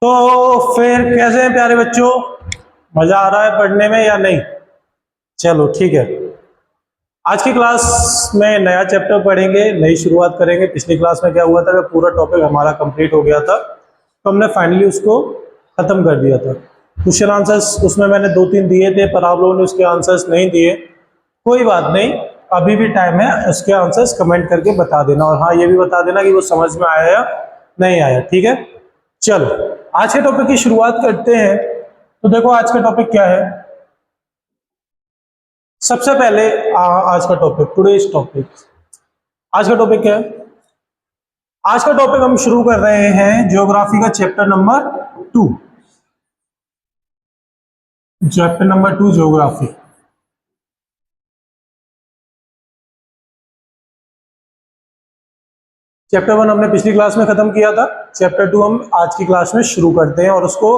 तो फिर कैसे हैं प्यारे बच्चों, मजा आ रहा है पढ़ने में या नहीं? चलो ठीक है। आज की क्लास में नया चैप्टर पढ़ेंगे, नई शुरुआत करेंगे। पिछली क्लास में क्या हुआ था कि पूरा टॉपिक हमारा कंप्लीट हो गया था, तो हमने फाइनली उसको खत्म कर दिया था। क्वेश्चन आंसर्स उसमें मैंने 2-3 दिए थे, पर आप लोगों ने उसके आंसर्स नहीं दिए। कोई बात नहीं, अभी भी टाइम है, उसके आंसर्स कमेंट करके बता देना। और हाँ, ये भी बता देना कि वो समझ में आया या नहीं आया, ठीक है? चलो आज के टॉपिक की शुरुआत करते हैं। तो देखो आज का टॉपिक क्या है। सबसे पहले आज का टॉपिक, टुडेज टॉपिक, आज का टॉपिक क्या है? आज का टॉपिक हम शुरू कर रहे हैं ज्योग्राफी का chapter number 2। Chapter number 2 geography. Chapter 1 हमने पिछली क्लास में खत्म किया था। चैप्टर 2 हम आज की क्लास में शुरू करते हैं और उसको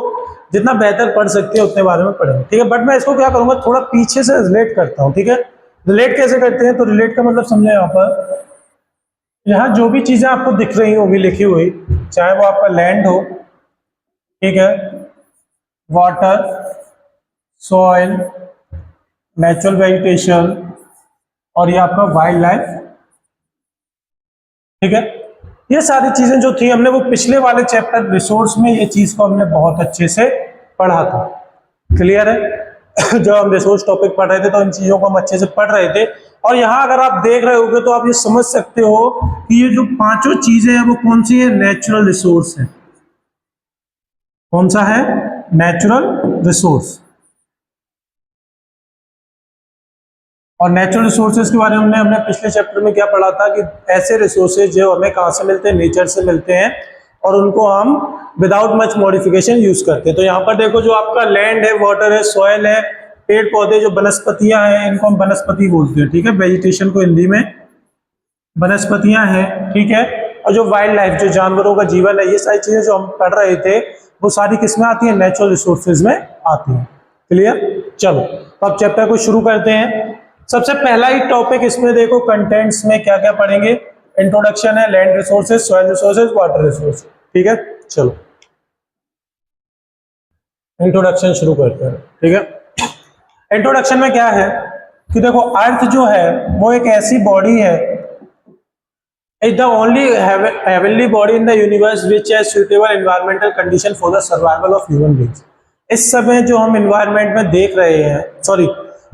जितना बेहतर पढ़ सकते हैं उतने बारे में पढ़ेंगे, ठीक है? बट मैं इसको क्या करूंगा, थोड़ा पीछे से रिलेट करता हूं, ठीक है? रिलेट कैसे करते हैं? तो रिलेट का मतलब समझे, यहाँ पर यहाँ जो भी चीजें आपको दिख रही होंगी लिखी हुई, चाहे वो आपका लैंड हो, ठीक है, वाटर, सॉइल, नेचुरल वेजिटेशन और ये आपका वाइल्ड लाइफ, ठीक है? ये सारी चीजें जो थी हमने वो पिछले वाले चैप्टर रिसोर्स में ये चीज को हमने बहुत अच्छे से पढ़ा था। क्लियर है? जब हम रिसोर्स टॉपिक पढ़ रहे थे तो इन चीजों को हम अच्छे से पढ़ रहे थे। और यहाँ अगर आप देख रहे होगे तो आप ये समझ सकते हो कि ये जो पांचों चीजें हैं वो कौन सी है? नेचुरल रिसोर्स है। कौन सा है? Natural resource. और नेचुरल रिसोर्सेज के बारे में हमने पिछले चैप्टर में क्या पढ़ा था कि ऐसे रिसोर्सेज जो हमें कहां से मिलते हैं? नेचर से मिलते हैं, और उनको हम विदाउट मच मॉडिफिकेशन यूज करते हैं। तो यहाँ पर देखो, जो आपका लैंड है, वाटर है, सॉइल है, पेड़ पौधे, जो वनस्पतियां हैं, इनको हम वनस्पति बोलते हैं, ठीक है? वेजिटेशन को हिंदी में वनस्पतियां हैं, ठीक है? और जो वाइल्ड लाइफ, जो जानवरों का जीवन है, ये सारी चीजें जो हम पढ़ रहे थे वो सारी किसमें आती है? नेचुरल रिसोर्सेज में आती है। क्लियर? चलो तो अब चैप्टर को शुरू करते हैं। सबसे पहला ही टॉपिक इसमें देखो, कंटेंट्स में क्या क्या पढ़ेंगे। इंट्रोडक्शन है, land resources, soil resources, water resources, ठीक है? चलो इंट्रोडक्शन शुरू करते हैं, ठीक है? इंट्रोडक्शन में क्या है कि देखो, अर्थ जो है वो एक ऐसी बॉडी है, is the only heavenly body in the universe which has suitable environmental condition for the survival of human beings. इस समय जो हम एनवायरमेंट में देख रहे हैं, सॉरी,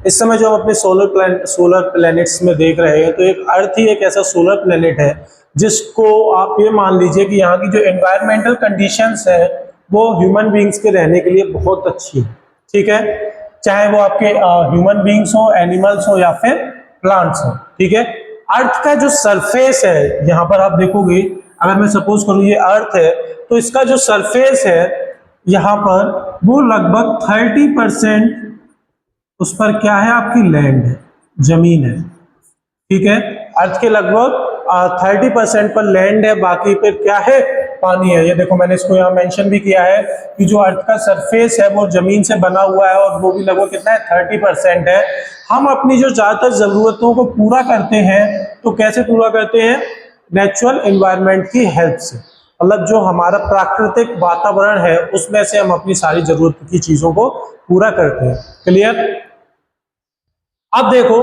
इस समय जो हम अपने सोलर प्लैनेट्स में देख रहे हैं, तो एक अर्थ ही एक ऐसा सोलर प्लैनेट है जिसको आप ये मान लीजिए कि यहाँ की जो एनवायरमेंटल कंडीशंस है वो ह्यूमन बीइंग्स के रहने के लिए बहुत अच्छी है, ठीक है? चाहे वो आपके ह्यूमन बीइंग्स हो, एनिमल्स हो या फिर प्लांट्स हो, ठीक है? अर्थ का जो सरफेस है, यहाँ पर आप देखोगे, अगर मैं सपोज करूँ ये अर्थ है, तो इसका जो सरफेस है यहाँ पर वो लगभग 30% उस पर क्या है? आपकी लैंड है, जमीन है, ठीक है? अर्थ के लगभग 30% पर लैंड है, बाकी पे क्या है? पानी है। ये देखो, मैंने इसको यहाँ मेंशन भी किया है कि जो अर्थ का सरफेस है वो जमीन से बना हुआ है, और वो भी लगभग कितना है? 30% है। हम अपनी जो ज्यादातर जरूरतों को पूरा करते हैं, तो कैसे पूरा करते हैं? नेचुरल एनवायरनमेंट की हेल्प से। मतलब जो हमारा प्राकृतिक वातावरण है उसमें से हम अपनी सारी जरूरत की चीजों को पूरा करते हैं। क्लियर? अब देखो,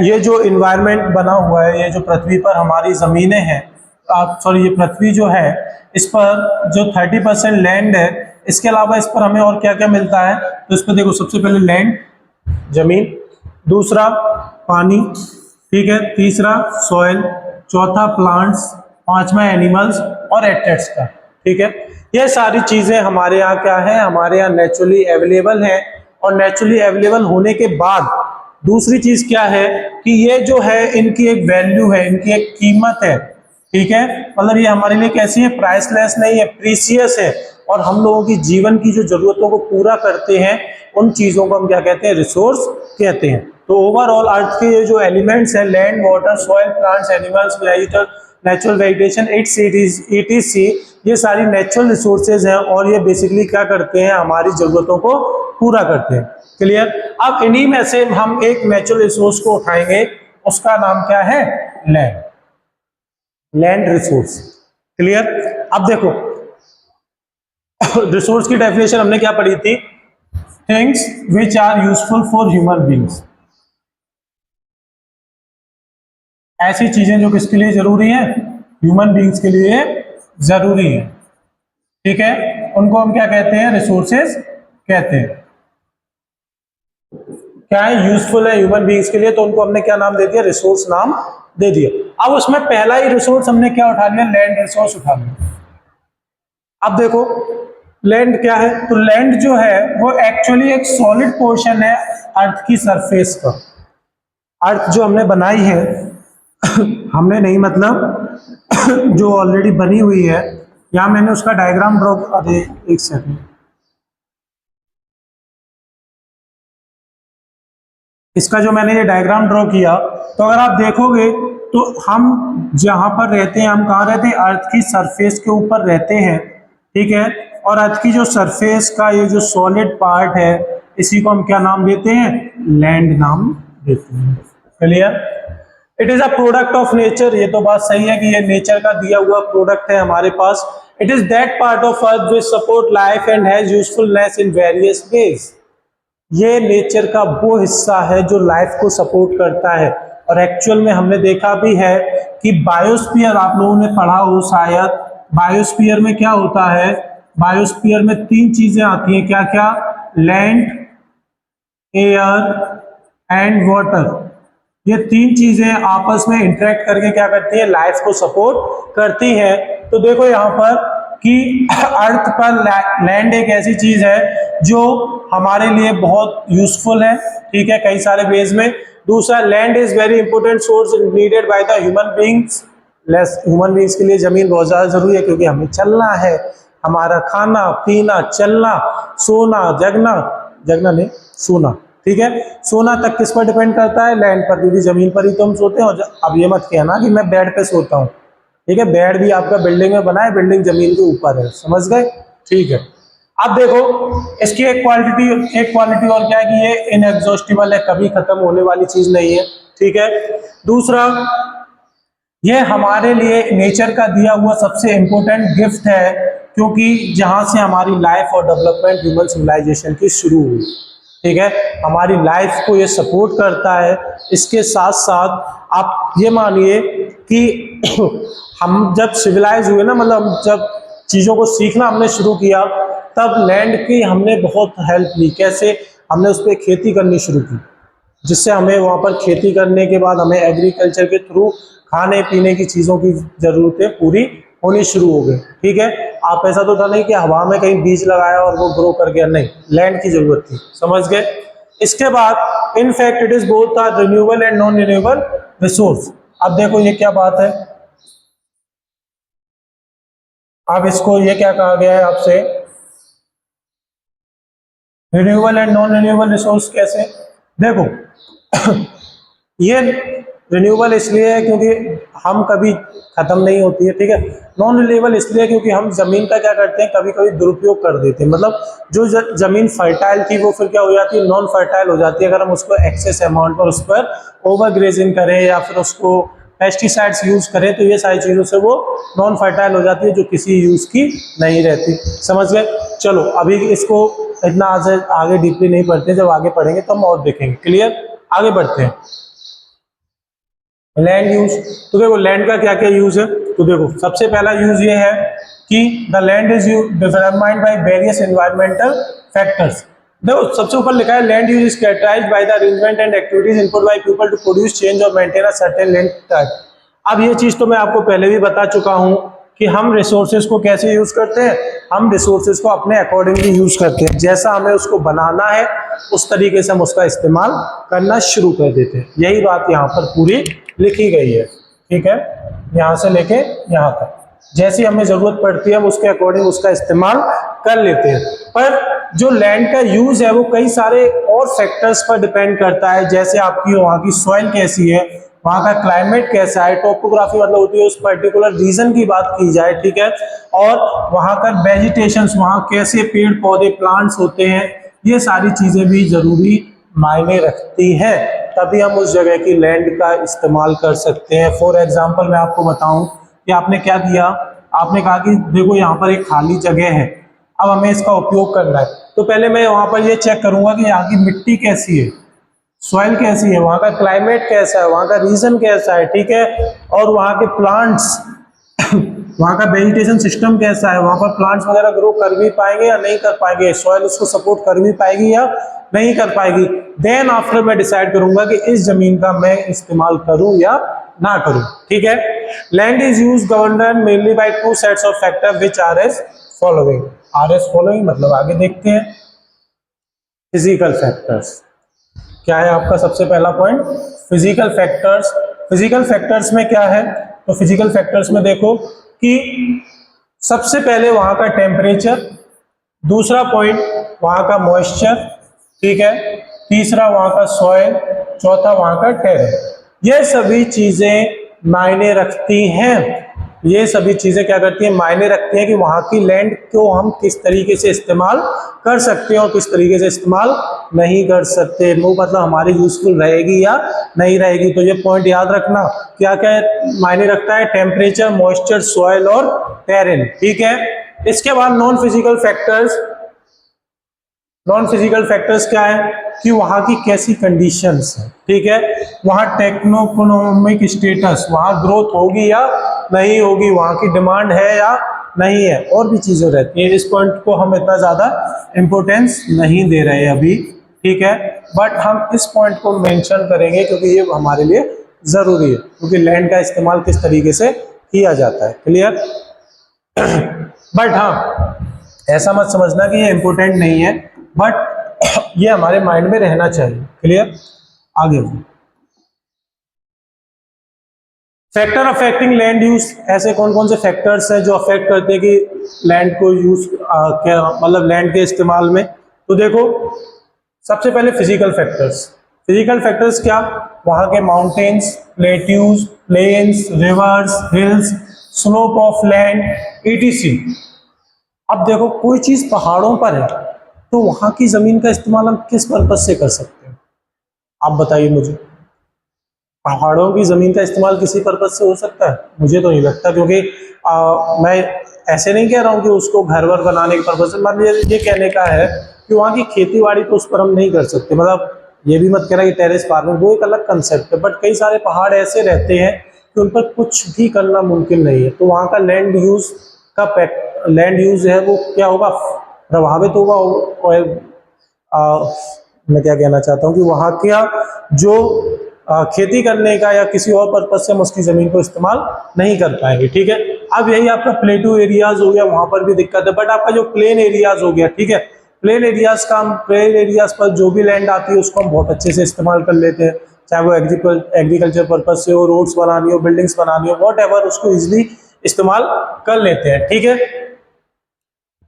ये जो इन्वायरमेंट बना हुआ है, ये जो पृथ्वी पर हमारी जमीनें हैं, सॉरी, ये पृथ्वी जो है, इस पर जो 30% लैंड है, इसके अलावा इस पर हमें और क्या क्या मिलता है? तो इस पर देखो, सबसे पहले लैंड, जमीन, दूसरा पानी, ठीक है, तीसरा सॉइल, चौथा प्लांट्स, पांचवा एनिमल्स और एटसेट्रा, ठीक है? ये सारी चीजें हमारे यहाँ क्या है? हमारे यहाँ नेचुरली अवेलेबल है। और नेचुरली अवेलेबल होने के बाद दूसरी चीज क्या है कि ये जो है इनकी एक वैल्यू है, इनकी एक कीमत है, ठीक है? मतलब ये हमारे लिए कैसी है? प्राइसलेस नहीं है, प्रीसियस है। और हम लोगों की जीवन की जो जरूरतों को पूरा करते हैं, उन चीजों को हम क्या कहते हैं? रिसोर्स कहते हैं। तो ओवरऑल अर्थ के ये जो एलिमेंट्स हैं, land, water, soil, plants, animals, natural vegetation, ETC, ये सारी नेचुरल रिसोर्सेज हैं, और ये बेसिकली क्या करते हैं? हमारी जरूरतों को पूरा करते हैं। क्लियर? अब इन्हीं में से हम एक नेचुरल रिसोर्स को उठाएंगे, उसका नाम क्या है? Land, land resource. क्लियर? अब देखो, रिसोर्स की डेफिनेशन हमने क्या पढ़ी थी? Things which are useful for human beings, ऐसी चीजें जो किसके लिए जरूरी है? ह्यूमन बींग्स के लिए जरूरी है, ठीक है, उनको हम क्या कहते हैं? रिसोर्सेज कहते हैं। क्या है? यूजफुल है ह्यूमन बींग्स के लिए, तो उनको हमने क्या नाम दे दिया? रिसोर्स नाम दे दिया। अब उसमें पहला ही रिसोर्स हमने क्या उठा लिया? लैंड रिसोर्स उठा लिया। अब देखो लैंड क्या है, तो लैंड जो है वो एक्चुअली एक सॉलिड पोर्शन है अर्थ की सरफेस का। अर्थ जो हमने बनाई है हमने नहीं, मतलब जो ऑलरेडी बनी हुई है, यहां मैंने उसका डायग्राम ड्रॉ, अरे एक सेकंड, इसका जो मैंने ये डायग्राम ड्रॉ किया, तो अगर आप देखोगे तो हम जहां पर रहते हैं, हम कहाँ रहते हैं? अर्थ की सरफेस के ऊपर रहते हैं, ठीक है, और अर्थ की जो सरफेस का ये जो सॉलिड पार्ट है, इसी को हम क्या नाम देते हैं? लैंड नाम देते हैं। Clear? It is a product of nature, ये तो बात सही है कि ये नेचर का दिया हुआ प्रोडक्ट है हमारे पास। It is that part of earth which support life and has usefulness in various ways. ये नेचर का वो हिस्सा है जो लाइफ को सपोर्ट करता है, और एक्चुअल में हमने देखा भी है कि बायोस्फीयर, आप लोगों ने पढ़ा हो शायद, बायोस्फीयर में क्या होता है? बायोस्फीयर में 3 चीजें आती हैं, क्या क्या? Land, air and water. ये 3 चीजें आपस में इंटरेक्ट करके क्या करती है? लाइफ को सपोर्ट करती है। तो देखो यहाँ पर कि अर्थ पर लैंड एक ऐसी चीज है जो हमारे लिए बहुत यूजफुल है, ठीक है, कई सारे वेज में। दूसरा, land is very important source needed by the human beings. Human beings के लिए जमीन बहुत ज्यादा जरूरी है, क्योंकि हमें चलना है, हमारा खाना पीना, चलना, सोना, जगना, जगना नहीं सोना, ठीक है, सोना तक किस पर डिपेंड करता है? लैंड पर, क्योंकि जमीन पर ही तो हम सोते हैं। और अब ये मत कहना कि मैं बेड पे सोता हूँ, ठीक है, बेड भी आपका बिल्डिंग में बना है, बिल्डिंग जमीन के ऊपर है, समझ गए? ठीक है। अब देखो इसकी एक क्वालिटी और क्या है कि ये इनएग्जॉस्टिबल है, कभी खत्म होने वाली चीज नहीं है, ठीक है। दूसरा, ये हमारे लिए नेचर का दिया हुआ सबसे इंपॉर्टेंट गिफ्ट है, क्योंकि जहां से हमारी लाइफ और डेवलपमेंट ह्यूमन सिविलाइजेशन की शुरू हुई, ठीक है, हमारी लाइफ को ये सपोर्ट करता है। इसके साथ साथ आप ये मानिए कि हम जब सिविलाइज हुए ना, मतलब हम जब चीज़ों को सीखना हमने शुरू किया, तब लैंड की हमने बहुत हेल्प ली। कैसे? हमने उस पर खेती करनी शुरू की, जिससे हमें वहाँ पर खेती करने के बाद हमें एग्रीकल्चर के थ्रू खाने पीने की चीज़ों की ज़रूरतें पूरी होनी शुरू हो गई, ठीक है। आप ऐसा तो था नहीं कि हवा में कहीं बीज लगाया और वो ग्रो कर गया, नहीं, लैंड की जरूरत थी, समझ गए? इसके बाद in fact it is both the renewable and non renewable resource. अब देखो ये क्या बात है, अब इसको ये क्या कहा गया है आपसे? Renewable and non renewable resource कैसे? देखो ये रिन्यूएबल इसलिए है क्योंकि हम कभी खत्म नहीं होती है, ठीक है। नॉन रिन्यूएबल इसलिए क्योंकि हम जमीन का क्या करते हैं, कभी कभी दुरुपयोग कर देते हैं, मतलब जो जमीन फर्टाइल थी वो फिर क्या हो जाती है? नॉन फर्टाइल हो जाती है, अगर हम उसको एक्सेस अमाउंट पर उस पर ओवर ग्रेजिंग करें या फिर उसको पेस्टिसाइड्स यूज करें, तो ये सारी चीजों से वो नॉन फर्टाइल हो जाती है, जो किसी यूज की नहीं रहती, समझ गए? चलो अभी इसको इतना आगे डीपली नहीं पढ़ते, जब आगे पढ़ेंगे तो हम और देखेंगे। क्लियर? आगे बढ़ते हैं। लैंड यूज, तो देखो लैंड का क्या क्या यूज है, तो देखो सबसे पहला यूज ये है कि the land is determined by various environmental factors. देखो सबसे ऊपर लिखा है land use is characterised by the arrangement and activities input by people to produce change or maintain a certain land type. अब ये चीज तो मैं आपको पहले भी बता चुका हूं कि हम रिसोर्सेज को कैसे यूज करते हैं, हम रिसोर्सेज को अपने अकॉर्डिंगली यूज करते हैं, जैसा हमें उसको बनाना है उस तरीके से हम उसका इस्तेमाल करना शुरू कर देते हैं। यही बात यहाँ पर पूरी लिखी गई है, ठीक है, यहाँ से लेके यहाँ तक जैसी हमें जरूरत पड़ती है हम उसके अकॉर्डिंग उसका इस्तेमाल कर लेते हैं। पर जो लैंड का यूज है वो कई सारे और फैक्टर्स पर डिपेंड करता है, जैसे आपकी वहाँ की सॉइल कैसी है, वहाँ का क्लाइमेट कैसा है, टोपोग्राफी मतलब होती है उस पर्टिकुलर रीजन की बात की जाए, ठीक है, और वहाँ का वेजिटेशन, वहाँ कैसे पेड़ पौधे प्लांट्स होते हैं, ये सारी चीजें भी जरूरी मायने रखती है, तभी हम उस जगह की लैंड का इस्तेमाल कर सकते हैं। फॉर एग्जाम्पल मैं आपको बताऊं कि आपने क्या किया, आपने कहा कि देखो यहाँ पर एक खाली जगह है, अब हमें इसका उपयोग करना है। तो पहले मैं वहां पर ये चेक करूंगा कि यहाँ की मिट्टी कैसी है, सॉइल कैसी है, वहां का क्लाइमेट कैसा है, वहां का रीजन कैसा है, ठीक है, और वहां के प्लांट्स वहां का वेजिटेशन सिस्टम कैसा है, वहां पर प्लांट्स वगैरह ग्रो कर भी पाएंगे या नहीं कर पाएंगे, सॉइल उसको सपोर्ट कर भी पाएगी या नहीं कर पाएगी। देन आफ्टर मैं डिसाइड करूंगा कि इस जमीन का मैं इस्तेमाल करूं या ना करूं, ठीक है। Land is use governed mainly by two sets of factor which are as following. Are as following मतलब आगे देखते हैं। फिजिकल फैक्टर्स क्या है आपका सबसे पहला point, physical factors. Physical factors में क्या है, तो फिजिकल फैक्टर्स में देखो कि सबसे पहले वहां का टेम्परेचर, दूसरा पॉइंट वहां का मॉइस्चर, ठीक है, तीसरा वहां का सॉइल, चौथा वहां का टेरेन। ये सभी चीजें मायने रखती हैं, ये सभी चीजें क्या करती हैं, मायने रखती हैं कि वहां की लैंड को हम किस तरीके से इस्तेमाल कर सकते हैं और किस तरीके से इस्तेमाल नहीं कर सकते, वो मतलब हमारी यूजफुल रहेगी या नहीं रहेगी। तो ये पॉइंट याद रखना, क्या क्या मायने रखता है, टेम्परेचर, मॉइस्चर, सॉइल और टेरेन, ठीक है। इसके बाद non physical factors. Non physical factors क्या है कि वहां की कैसी कंडीशंस है, ठीक है, वहां टेक्नो-इकोनॉमिक स्टेटस, वहां ग्रोथ होगी या नहीं होगी, वहां की डिमांड है या नहीं है, और भी चीजें रहती हैं। इस पॉइंट को हम इतना ज्यादा इंपॉर्टेंस नहीं दे रहे अभी, ठीक है, बट हम इस पॉइंट को मेंशन करेंगे क्योंकि ये हमारे लिए जरूरी है, क्योंकि लैंड का इस्तेमाल किस तरीके से किया जाता है, क्लियर। बट हाँ, ऐसा मत समझना कि ये इंपॉर्टेंट नहीं है, बट ये हमारे माइंड में रहना चाहिए, क्लियर। आगे फैक्टर अफेक्टिंग लैंड यूज, ऐसे कौन कौन से फैक्टर्स हैं जो अफेक्ट करते हैं कि लैंड को यूज क्या मतलब लैंड के इस्तेमाल में। तो देखो सबसे पहले फिजिकल फैक्टर्स। फिजिकल फैक्टर्स क्या, वहां के mountains, plateaus, plains, rivers, hills, slope of land, etc. अब देखो कोई चीज पहाड़ों पर है तो वहां की जमीन का इस्तेमाल हम किस पर्पज से कर सकते हैं, आप बताइए मुझे। पहाड़ों की जमीन का इस्तेमाल किसी पर्पज से हो सकता है, मुझे तो नहीं लगता, क्योंकि मैं ऐसे नहीं कह रहा हूँ कि उसको घर वर बनाने के पर्पज से, मतलब ये कहने का है कि वहाँ की खेती बाड़ी तो उस पर हम नहीं कर सकते, मतलब ये भी मत कहना कि टेरेस फार्मिंग, वो एक अलग कंसेप्ट है, बट कई सारे पहाड़ ऐसे रहते हैं कि उन पर कुछ भी करना मुमकिन नहीं है, तो वहाँ का लैंड यूज लैंड यूज है वो क्या होगा, प्रभावित होगा। और मैं क्या कहना चाहता हूँ कि वहाँ का जो खेती करने का या किसी और पर्पज से हम उसकी जमीन को इस्तेमाल नहीं कर पाएंगे, ठीक है। अब यही आपका प्लेटू एरियाज हो गया, वहां पर भी दिक्कत है, बट आपका जो प्लेन एरियाज हो गया, ठीक है, प्लेन एरियाज का हम प्लेन एरियाज पर जो भी लैंड आती है उसको हम बहुत अच्छे से इस्तेमाल कर लेते हैं, चाहे वो एग्रीकल्चर पर्पज से हो, रोड्स बनानी हो, बिल्डिंग्स बनानी हो, वॉट एवर, उसको इजिली इस्तेमाल कर लेते हैं, ठीक है।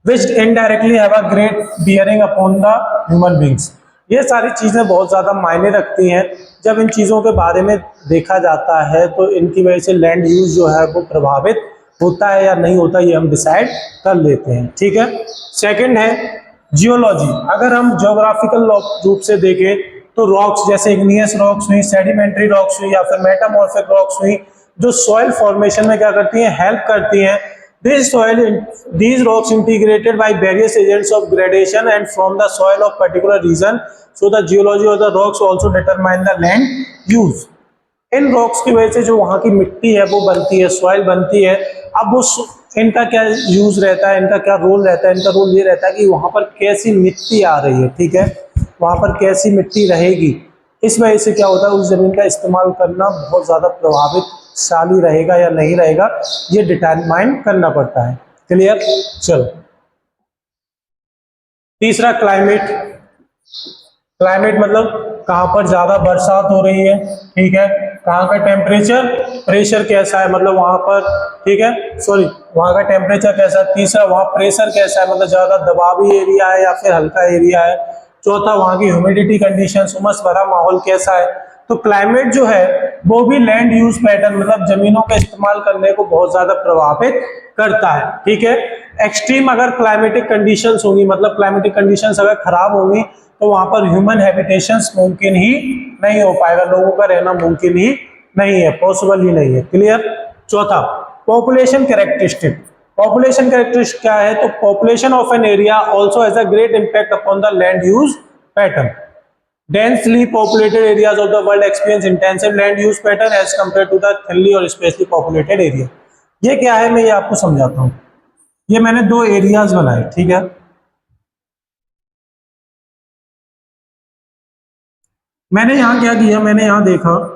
Which indirectly have a great bearing upon the human beings. ये सारी चीजें बहुत ज्यादा मायने रखती हैं, जब इन चीजों के बारे में देखा जाता है तो इनकी वजह से लैंड यूज जो है वो प्रभावित होता है या नहीं होता, ये हम डिसाइड कर लेते हैं, ठीक है। सेकंड है जियोलॉजी। अगर हम ज्योग्राफिकल रूप से देखें तो रॉक्स जैसे इग्नियस रॉक्स हुई, सेडिमेंट्री रॉक्स हुई या फिर मेटामॉर्फिक रॉक्स हुई, जो सॉइल फॉर्मेशन में क्या करती हैं, हेल्प करती हैं। These rocks integrated by various agents of gradation and from the soil of particular region, so the geology of the rocks also determine the land use. In rocks की वजह से जो वहाँ की मिट्टी है वो बनती है, सॉइल बनती है। अब उस इनका क्या यूज रहता है, इनका क्या रोल रहता है, इनका रोल ये रहता है कि वहाँ पर कैसी मिट्टी आ रही है, ठीक है, वहाँ पर कैसी मिट्टी रहेगी, इस वजह से क्या होता है उस जमीन का इस्तेमाल करना बहुत ज्यादा प्रभावितशाली रहेगा या नहीं रहेगा, ये डिटरमाइन करना पड़ता है, क्लियर। चलो तीसरा क्लाइमेट। क्लाइमेट मतलब कहाँ पर ज्यादा बरसात हो रही है, ठीक है, कहाँ का टेम्परेचर प्रेशर कैसा है, मतलब वहां पर, ठीक है, सॉरी वहां का टेम्परेचर कैसा है, तीसरा वहां प्रेशर कैसा है, मतलब ज्यादा दबावी एरिया है या फिर हल्का एरिया है, चौथा वहां की ह्यूमिडिटी कंडीशन, उमस भरा माहौल कैसा है। तो क्लाइमेट जो है वो भी लैंड यूज पैटर्न मतलब जमीनों का इस्तेमाल करने को बहुत ज्यादा प्रभावित करता है, ठीक है। एक्सट्रीम अगर क्लाइमेटिक कंडीशंस होंगी, मतलब क्लाइमेटिक कंडीशंस अगर खराब होंगी तो वहां पर ह्यूमन हैबिटेशंस मुमकिन ही नहीं हो पाएगा, लोगों का रहना मुमकिन ही नहीं है, पॉसिबल ही नहीं है, क्लियर। चौथा पॉपुलेशन कैरेक्टरिस्टिक। पॉपुलेशन कैरेक्टरिस्टिक क्या है, तो population of an area also has a great impact upon the land use pattern. Densely populated areas of the world experience intensive land use pattern as compare to the thinly और sparsely populated area. ये क्या है, मैं ये आपको समझाता हूं। ये मैंने दो एरियाज बनाए, ठीक है। मैंने यहां क्या किया, मैंने यहां देखा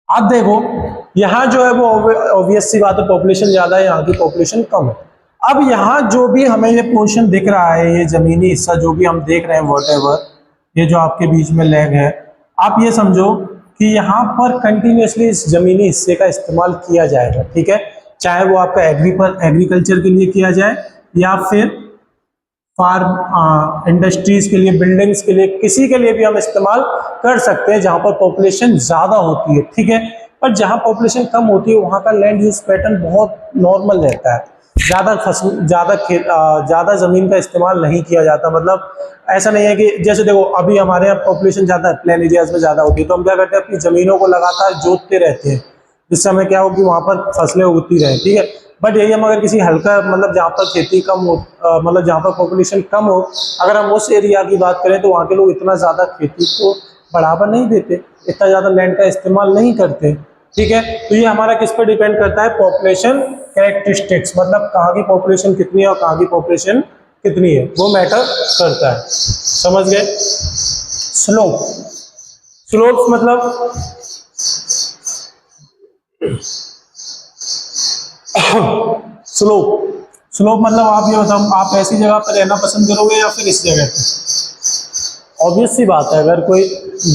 आप देखो यहाँ जो है वो ऑब्वियस सी बात है, पॉपुलेशन ज्यादा है, यहाँ की पॉपुलेशन कम है। अब यहाँ जो भी हमें ये पोर्शन दिख रहा है, ये जमीनी हिस्सा जो भी हम देख रहे हैं, वॉटेवर ये जो आपके बीच में लैग है, आप ये समझो कि यहाँ पर कंटिन्यूसली इस जमीनी हिस्से का इस्तेमाल किया जाएगा, ठीक है। चाहे वो आपका एग्रीकल्चर के लिए किया जाए या फिर फार्म इंडस्ट्रीज के लिए, बिल्डिंग्स के लिए, किसी के लिए भी हम इस्तेमाल कर सकते हैं जहां पर पॉपुलेशन ज्यादा होती है, ठीक है। पर जहां पॉपुलेशन कम होती है वहां का लैंड यूज पैटर्न बहुत नॉर्मल रहता है, ज्यादा जमीन का इस्तेमाल नहीं किया जाता। मतलब ऐसा नहीं है कि जैसे देखो अभी हमारे यहाँ पॉपुलेशन ज्यादा है, प्लेन एरियाज में ज्यादा होती है, तो हम क्या करते हैं, अपनी जमीनों को लगातार जोतते रहते हैं, जिससे हमें क्या हो कि वहां पर फसलें उगती रहें, ठीक है। बट यही हम अगर किसी हल्का, मतलब जहाँ पर खेती कम हो, मतलब जहाँ पर पॉपुलेशन कम हो, अगर हम उस एरिया की बात करें तो वहाँ के लोग इतना ज़्यादा खेती को बढ़ावा नहीं देते, इतना ज़्यादा लैंड का इस्तेमाल नहीं करते, ठीक है। तो ये हमारा किस पर डिपेंड करता है, पॉपुलेशन कैरेक्टरिस्टिक्स, मतलब कहाँ की पॉपुलेशन कितनी है और कहाँ की पॉपुलेशन कितनी है, वो मैटर करता है। समझ गए। स्लोप, स्लोप मतलब स्लोप, स्लोप मतलब आप ये बताओ, आप ऐसी जगह पर रहना पसंद करोगे या फिर इस जगह पर। ऑब्वियस सी बात है, अगर कोई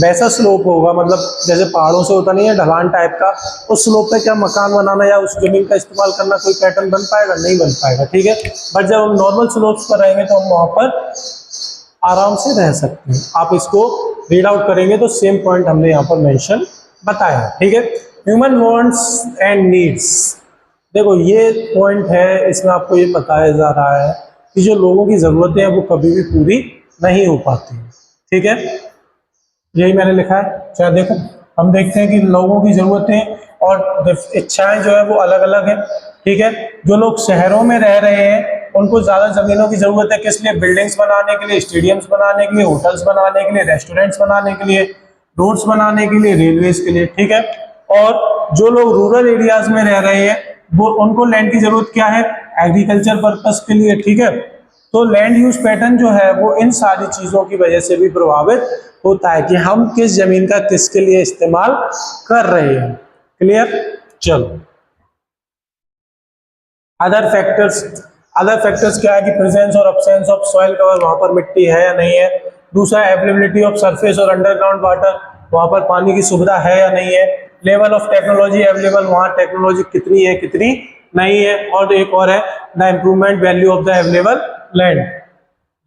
वैसा स्लोप होगा, मतलब जैसे पहाड़ों से होता नहीं है ढलान टाइप का, उस स्लोप पे क्या मकान बनाना या उस जमीन का इस्तेमाल करना कोई पैटर्न बन पाएगा, नहीं बन पाएगा, ठीक है। बट जब हम नॉर्मल स्लोप्स पर रहेंगे तो हम वहां पर आराम से रह सकते हैं। आप इसको रीड आउट करेंगे तो सेम पॉइंट हमने यहाँ पर मेंशन बताया है, ठीक है। ह्यूमन वांट्स एंड नीड्स, देखो ये पॉइंट है, इसमें आपको ये बताया जा रहा है कि जो लोगों की जरूरतें हैं वो कभी भी पूरी नहीं हो पाती, ठीक है। यही मैंने लिखा है। चाहे देखो हम देखते हैं कि लोगों की जरूरतें और इच्छाएं जो है वो अलग अलग है, ठीक है। जो लोग शहरों में रह रहे हैं उनको ज्यादा जमीनों की जरूरत है, किस लिए, बिल्डिंग्स बनाने के लिए, स्टेडियम्स बनाने के लिए, होटल्स बनाने के लिए, रेस्टोरेंट्स बनाने के लिए, रोड्स बनाने के लिए, रेलवेज के लिए, ठीक है। और जो लोग रूरल एरियाज में रह रहे हैं वो, उनको लैंड की जरूरत क्या है, एग्रीकल्चर पर्पस के लिए, ठीक है। तो लैंड यूज पैटर्न जो है वो इन सारी चीजों की वजह से भी प्रभावित होता है कि हम किस जमीन का किसके लिए इस्तेमाल कर रहे हैं। क्लियर। चलो अदर फैक्टर्स, अदर फैक्टर्स क्या है कि प्रेजेंस और अब्सेंस ऑफ सॉइल कवर, वहां पर मिट्टी है या नहीं है। दूसरा अवेलेबिलिटी ऑफ सरफेस और अंडरग्राउंड वाटर, वहां पर पानी की सुविधा है या नहीं है। लेवल ऑफ टेक्नोलॉजी अवेलेबल, वहां टेक्नोलॉजी कितनी है कितनी नहीं है। और एक और है the improvement value of the available land,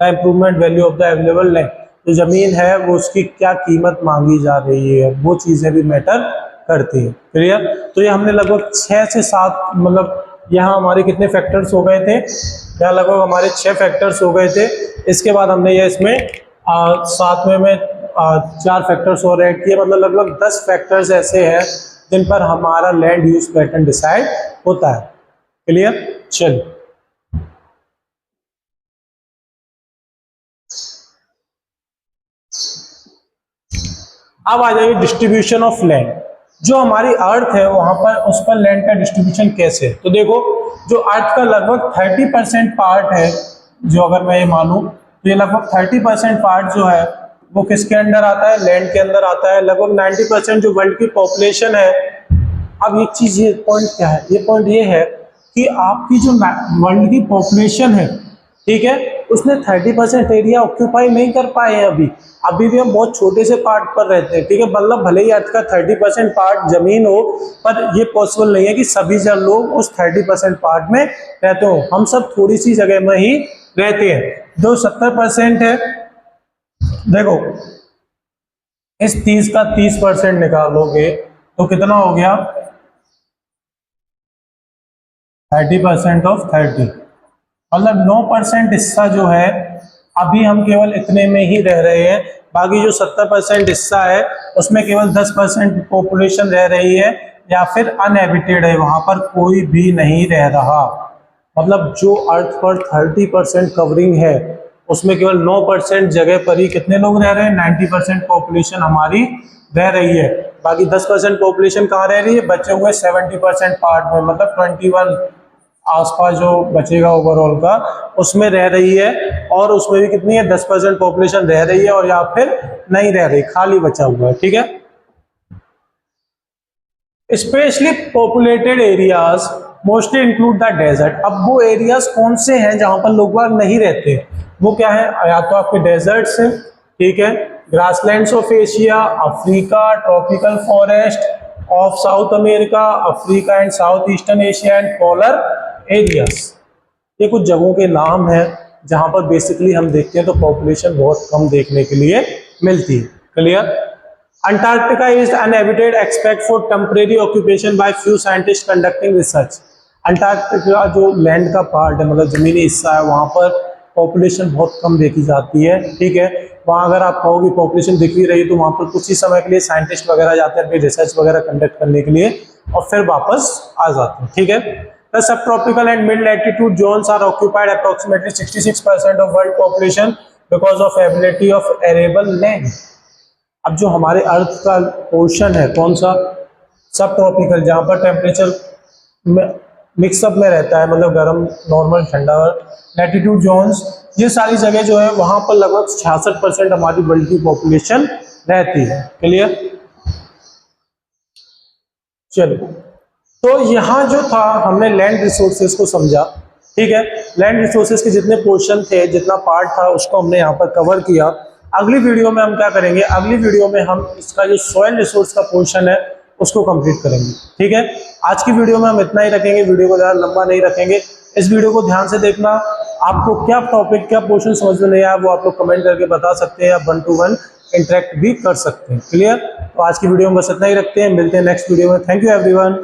the improvement value of the available land, जो जमीन है वो उसकी क्या कीमत मांगी जा रही है, वो चीजें भी मैटर करती है। क्लियर। तो ये हमने लगभग 6 से 7, मतलब यहाँ हमारे कितने फैक्टर्स हो गए थे, यहाँ लगभग हमारे 6 फैक्टर्स हो गए थे। इसके बाद हमने ये इसमें 7वें में 4 फैक्टर्स और ऐड किए, मतलब लगभग 10 फैक्टर्स ऐसे हैं जिन पर हमारा लैंड यूज पैटर्न डिसाइड होता है। क्लियर। चलिए अब आ जाइए डिस्ट्रीब्यूशन ऑफ लैंड। जो हमारी अर्थ है वहां पर उस पर लैंड का डिस्ट्रीब्यूशन कैसे है, तो देखो जो अर्थ का लगभग 30% पार्ट है, जो अगर मैं ये मानूं तो ये लगभग 30% पार्ट जो है वो किसके अंडर आता है, लैंड के अंदर आता है। लगभग 90% जो वर्ल्ड की पॉपुलेशन है। अब एक चीज, ये पॉइंट क्या है, ये पॉइंट ये है कि आपकी जो वर्ल्ड की पॉपुलेशन है, ठीक है, उसने 30% एरिया ऑक्यूपाई नहीं कर पाए हैं अभी। अभी भी हम बहुत छोटे से पार्ट पर रहते हैं, ठीक है। मतलब भले ही अर्थ का 30% पार्ट जमीन हो, पर ये पॉसिबल नहीं है कि सभी जन लोग उस 30% पार्ट में रहते हो। हम सब थोड़ी सी जगह में ही रहते हैं। जो 70% है, देखो इस 30 का 30% निकालोगे तो कितना हो गया 30% ऑफ 30, मतलब 9% हिस्सा जो है अभी हम केवल इतने में ही रह रहे हैं। बाकी जो 70% हिस्सा है उसमें केवल 10% पॉपुलेशन रह रही है या फिर अनहैबिटेड है, वहां पर कोई भी नहीं रह रहा। मतलब जो अर्थ पर 30% कवरिंग है उसमें केवल 9% जगह पर ही कितने लोग रह रहे हैं, 90% पॉपुलेशन हमारी रह रही है। बाकी 10% पॉपुलेशन कहाँ रह रही है, बचे हुए 70% पार्ट में, मतलब 21 आसपास जो बचेगा ओवरऑल का उसमें रह रही है। और उसमें भी कितनी है, 10% पॉपुलेशन रह रही है और या फिर नहीं रह रही, खाली बचा हुआ है। ठीक है, specially populated areas mostly include the desert. अब वो एरियाज कौन से हैं जहां पर लोग बाग नहीं रहते, वो क्या है, या तो आपके डेजर्ट्स हैं, ठीक है, grasslands of Asia, Africa, tropical forest of south America, Africa and south eastern Asia and polar areas. ये कुछ जगहों के नाम हैं जहां पर बेसिकली हम देखते हैं तो पॉपुलेशन बहुत कम देखने के लिए मिलती है। Clear. Antarctica is uninhabited except for temporary occupation by few scientists conducting research. Antarctica जो लैंड का पार्ट है, मतलब जमीनी हिस्सा है, वहां पर पॉपुलेशन बहुत कम देखी जाती है। ठीक है, वहां अगर आप कहोगे पॉपुलेशन दिख भी रही है तो वहां पर कुछ ही समय के लिए साइंटिस्ट वगैरह जाते हैं अपनी रिसर्च वगैरह कंडक्ट करने के लिए और फिर वापस आ जाते हैं। ठीक है, the subtropical and mid latitude zones are occupied approximately 66% of world population because of ability of arable land. अब जो हमारे अर्थ का पोर्शन है कौन सा, सब ट्रॉपिकल, जहां पर टेम्परेचर मिक्सअप में रहता है, मतलब गर्म, नॉर्मल, ठंडा, लैटिट्यूड जोन्स, ये सारी जगह जो है वहां पर लगभग 66% हमारी वर्ल्ड की पॉपुलेशन रहती है। क्लियर। चलिए, तो यहाँ जो था हमने लैंड रिसोर्सेज को समझा। ठीक है, लैंड रिसोर्सेज के जितने पोर्शन थे, जितना पार्ट था, उसको हमने यहाँ पर कवर किया। अगली वीडियो में हम क्या करेंगे, अगली वीडियो में हम इसका जो सॉइल रिसोर्स का पोर्शन है उसको कंप्लीट करेंगे। ठीक है, आज की वीडियो में हम इतना ही रखेंगे, वीडियो को ज़्यादा लंबा नहीं रखेंगे। इस वीडियो को ध्यान से देखना, आपको क्या टॉपिक, क्या पोर्शन समझ में नहीं आया वो आप लोग कमेंट करके बता सकते हैं या 1 to 1 इंटरेक्ट भी कर सकते हैं। क्लियर। तो आज की वीडियो में बस इतना ही रखते हैं, मिलते हैं नेक्स्ट वीडियो में। Thank you everyone.